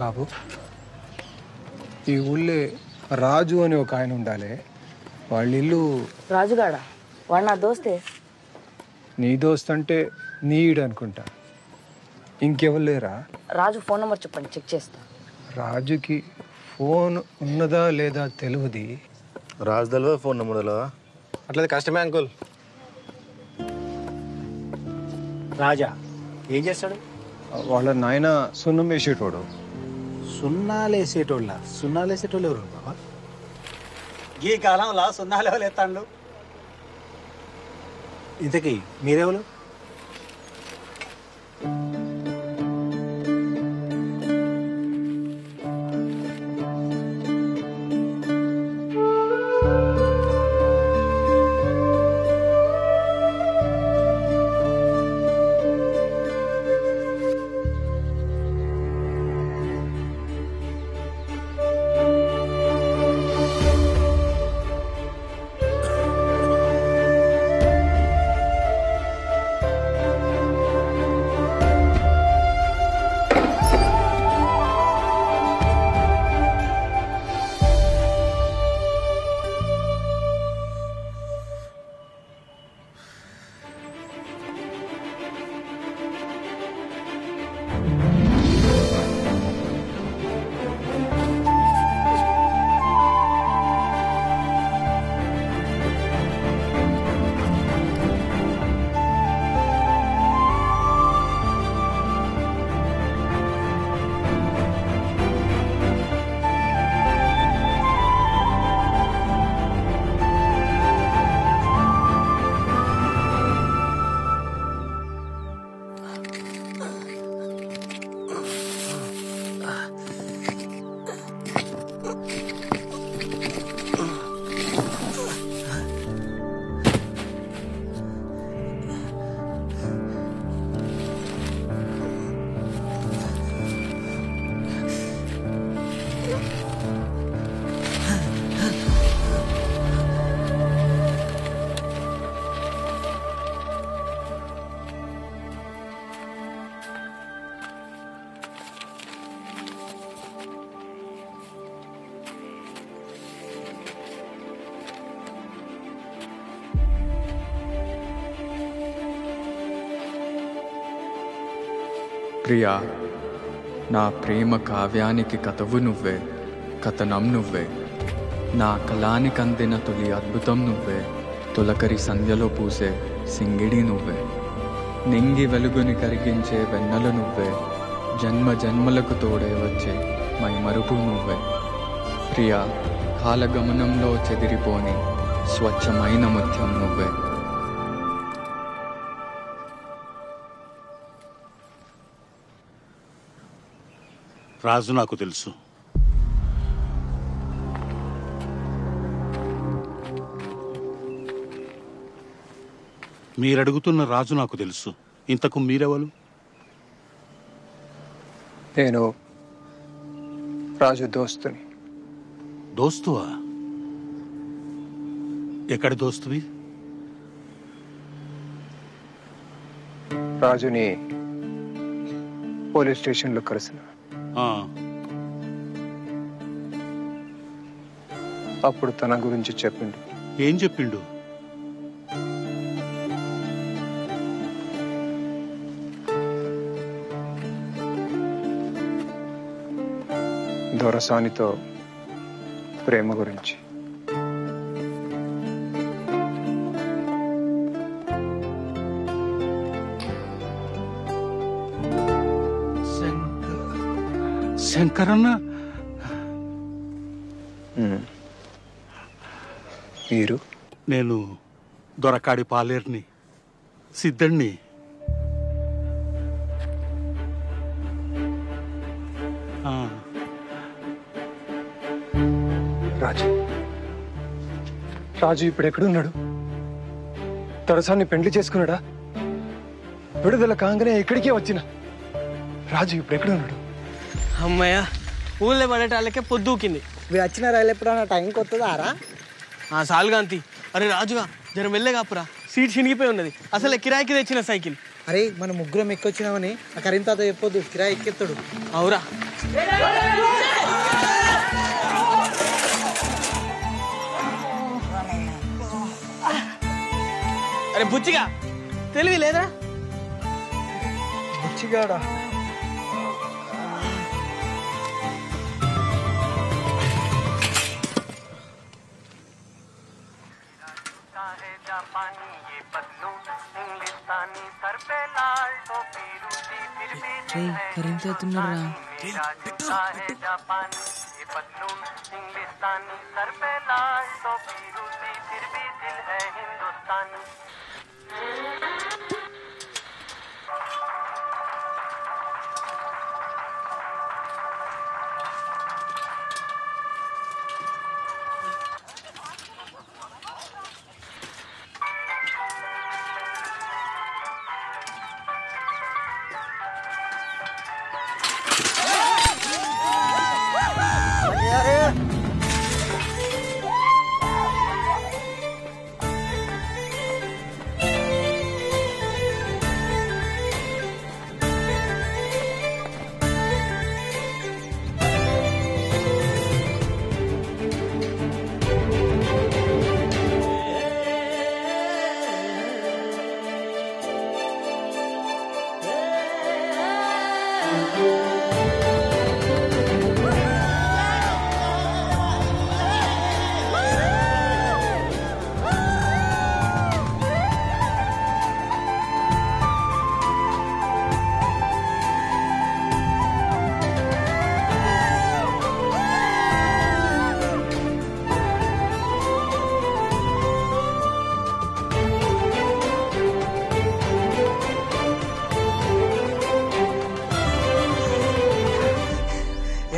బాబు, ఈ ఊళ్ళో రాజు అని ఒక ఆయన ఉండాలి. వాళ్ళ ఇల్లు రాజుగాడ. వాడు నా దోస్తే. నీ దోస్త్ అంటే నీడు అనుకుంటా. ఇంకెవరు లేరా? రాజు ఫోన్ నెంబర్ చెప్పండి, చెక్ చేస్తా. రాజుకి ఫోన్ ఉన్నదా లేదా తెలియదు. రాజు తెలియదు, ఫోన్ నెంబర్ తెలియదా? అట్లయితే కష్టమే అంకుల్. రాజా ఏం చేస్తాడు? వాళ్ళ నాయన సున్నం వేసేటోడు. సున్నాలేసేటోళ్ళ? సున్నాలేసేటోళ్ళు ఎవరు బాబా? ఈ కాలంలో సున్నాలు ఎవరు ఎత్తాండు? ఇంతకీ మీరెవరు? ప్రియా, నా ప్రేమ కావ్యానికి కథవు నువ్వే, కథనం నువ్వే. నా కళానికందిన తొలి అద్భుతం నువ్వే, తొలకరి సంధ్యలో పూసే సింగిడి నువ్వే. నింగి వెలుగుని కరిగించే వెన్నెల నువ్వే, జన్మ జన్మలకు తోడే వచ్చే మైమరుపు నువ్వే. ప్రియా, కాలగమనంలో చెదిరిపోని స్వచ్ఛమైన ముత్యం నువ్వే. రాజు నాకు తెలుసు. మీరడుగుతున్న రాజు నాకు తెలుసు. ఇంతకు మీరెవరు? నేను రాజు దోస్తుని. దోస్తువా? ఎక్కడి దోస్తువి? రాజుని పోలీస్ స్టేషన్లో కలిసిన. అప్పుడు తన గురించి చెప్పిండు. ఏం చెప్పిండు? దొరసానితో ప్రేమ గురించి. శంకరన్న? మీరు? నేను దొరకాడి పాలేర్ని, సిద్ధణ్ణి. రాజు రాజు ఇప్పుడు ఎక్కడున్నాడు? దొరసాన్ని పెండ్లి చేసుకున్నాడా? విడుదల కాగానే ఇక్కడికే వచ్చిన రాజు ఇప్పుడు ఎక్కడున్నాడు? అమ్మయ్య, ఊళ్ళో పడేటాళ్ళకే పొద్దుకింది. మీరు వచ్చిన రైలు ఎప్పుడన్నా టైంకి వస్తుందారా? సాలుగాంతి. అరే రాజుగా జర వెళ్ళే కాపురా, సీట్ చినిగిపోయి ఉన్నది. అసలే కిరాయికి తెచ్చిన సైకిల్. అరే మన ముగ్గురం ఎక్కొచ్చినామని ఆ కరీం తాత చెప్పొద్దు, కిరాయి ఎక్కెత్తాడు. అవురా అరే బుచ్చిగా తెలివి లేదురా. బుచ్చిగాడా కరీం తాతున్నారా?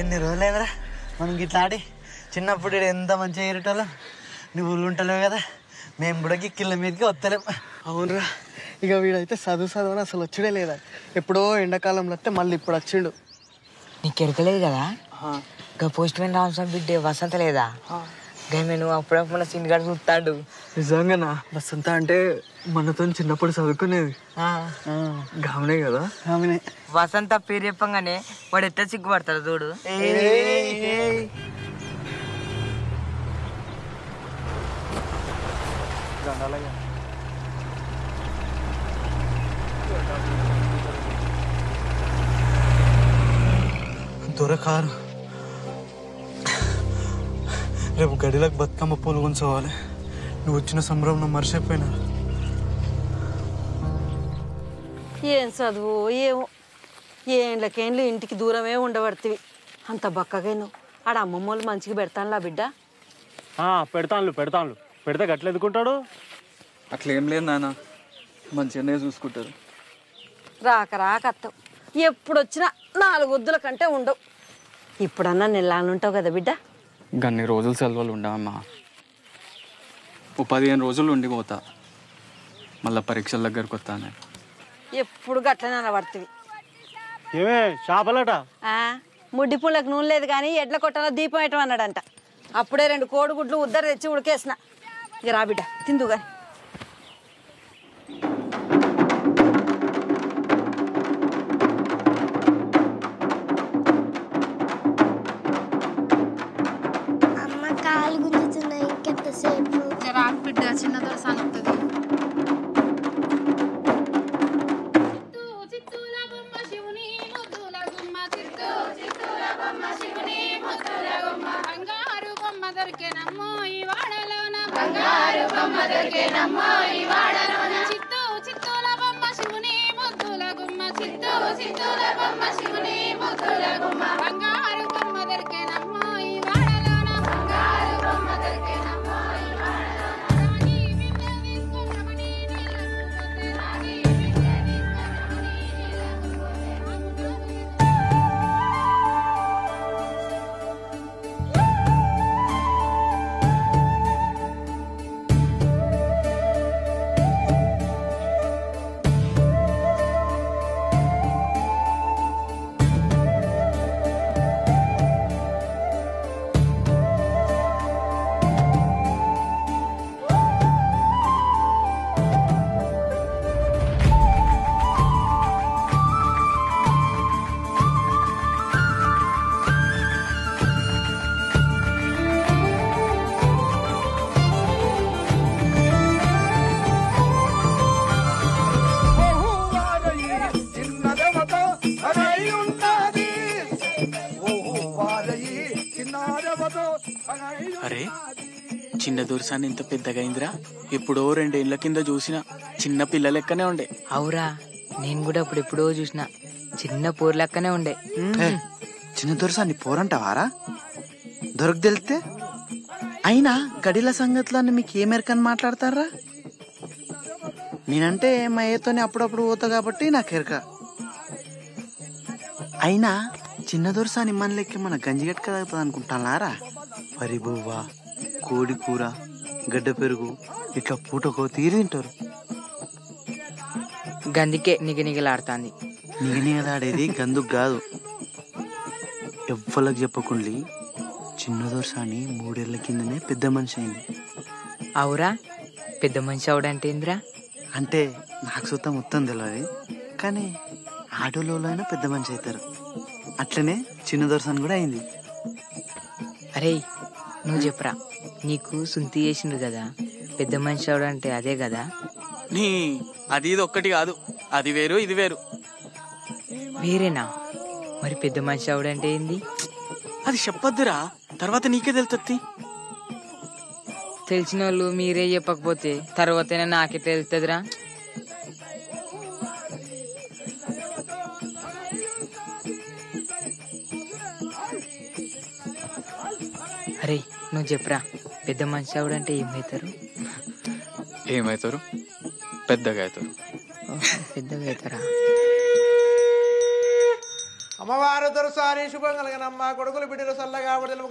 ఎన్ని రోజులైందిరా మనం గిట్లా ఆడి. చిన్నప్పుడు ఎంత మంచిగా ఎరటాలో నువ్వు ఊళ్ళు ఉంటలేవు కదా, మేము కూడా గిక్కిళ్ళ మీదకి వస్తలేం. అవునరా, ఇక వీడైతే చదువు అసలు వచ్చుడే లేదా. ఎప్పుడో ఎండాకాలంలో వస్తే మళ్ళీ ఇప్పుడు వచ్చిండు. నీకు ఎరకలేదు కదా, ఇంకా పోస్ట్ మ్యాన్ రామస్వామి బిడ్డే వసంత లేదా? గమే నువ్వు అప్పుడప్పుడు సీన్ గారు చూస్తాడు. నిజంగానా? వసంత అంటే మనతో చిన్నప్పుడు చదువుకునేది గామనే కదా. ఆమెనే వసంత పేరు చెప్పంగానే వాడు ఎట్లా సిగ్గుపడతాడు చూడు. దొరకారు రేపు గడిలకు బతుకమ్మ పూలు ఉంచవాలి. నువ్వు వచ్చిన సంబరం నువ్వు మర్చిపోయినా. ఏం చదువు ఏమో, ఏండ్లకేండ్లు ఇంటికి దూరమే ఉండబడుతుంది. అంత బక్కగా నువ్వు ఆడ అమ్మమ్మ వాళ్ళు మంచిగా పెడతానులా బిడ్డ. పెడతాను పెడితే గట్ల ఎదుకుంటాడు. అట్లేం లేదు నాన్న, మంచిగానే చూసుకుంటారు. రాకత్తావు, ఎప్పుడు వచ్చినా 4 వద్దుల కంటే ఉండవు. ఇప్పుడన్నా నెల్లానుంటావు కదా బిడ్డ. గన్ని రోజులు సెలవులు ఉండవమ్మా. 15 రోజులు ఉండిపోతా, మళ్ళీ పరీక్షల దగ్గరకు వస్తానే. ఎప్పుడు గట్లనే అనబడుతుంది. ఏమే చేపలట ముడ్డి పుల్లకు నూనె లేదు కానీ ఎడ్ల కొట్టాలో దీపం వేయటం అన్నాడంట. అప్పుడే 2 కోడిగుడ్లు ఉద్దరు తెచ్చి ఉడికేసిన. ఇక రా బిడ్డ తిందు కానీ. అమ్మ కాలు గుంజుతున్నాయి, ఇంకెంతసేపు? రాకు బిడ్డ, చిన్న దొరస అనుతుంది. అరే చిన్న దొరసాన్ని ఇంత పెద్దగా అయిందిరా. ఎప్పుడో 2 ఏళ్ల కింద చూసిన చిన్న పిల్ల లెక్కనే ఉండే. అవురా, నేను కూడా ఎప్పుడో చూసిన చిన్న పూర్ లెక్కనే ఉండే. చిన్న దొరసాన్ని పోరంటావారా? దొరకు తెలితే అయినా గడిల సంగతులన్నీ మీకు ఏమెరకని మాట్లాడతారా? నేనంటే మా ఏతోనే అప్పుడప్పుడు పోతా కాబట్టి నాకు ఎరక. అయినా చిన్న దొరసాని మన లెక్క మన గంజిగట్క తాగుతుంది అనుకుంటానారా? వరి బువ్వ, కోడి కూర, గడ్డ పెరుగు ఇట్లా పూటకో తీరి తింటారు. గందికే నిగనిగలాడుతాంది. నిగనిగలాడేది గందుకు కాదు. ఎవ్వలకు చెప్పకుండి చిన్న దొరసాని 3 ఏళ్ల కిందనే పెద్ద మనిషి అయింది. అవురా, పెద్ద మనిషి అవడంటే ఏంద్రా? అంటే నాకు సుత మొత్తం తెలియదు, కానీ ఆటోలో అయినా పెద్ద మనిషి అవుతారు. అట్లనే చిన్న దొరసాని కూడా అయింది. అరే నువ్వు చెప్పరా, నీకు సుంతి చేసిండ్రు కదా, పెద్ద మనిషి అవడంటే అదే కదా? నీ అది ఇది ఒక్కటి కాదు, అది వేరు ఇది వేరు. వేరేనా? మరి పెద్ద మనిషి అవడంటే ఏంది? అది చెప్పొద్దురా, తర్వాత నీకే తెలుస్తుంది. తెలిసిన వాళ్ళు మీరే చెప్పకపోతే తర్వాతైనా నాకే తెలుస్తుందిరా. అరే నువ్వు చెప్పరా, పెద్ద మనిషి అవడంటే ఏమవుతారు? ఏమవుతారు? పెద్దగా అవుతారు. పెద్దగా అవుతారా? అమ్మవారు దొరసాని శుభం కలిగినమ్మ కొడుకులు బిడ్డలు చల్లగా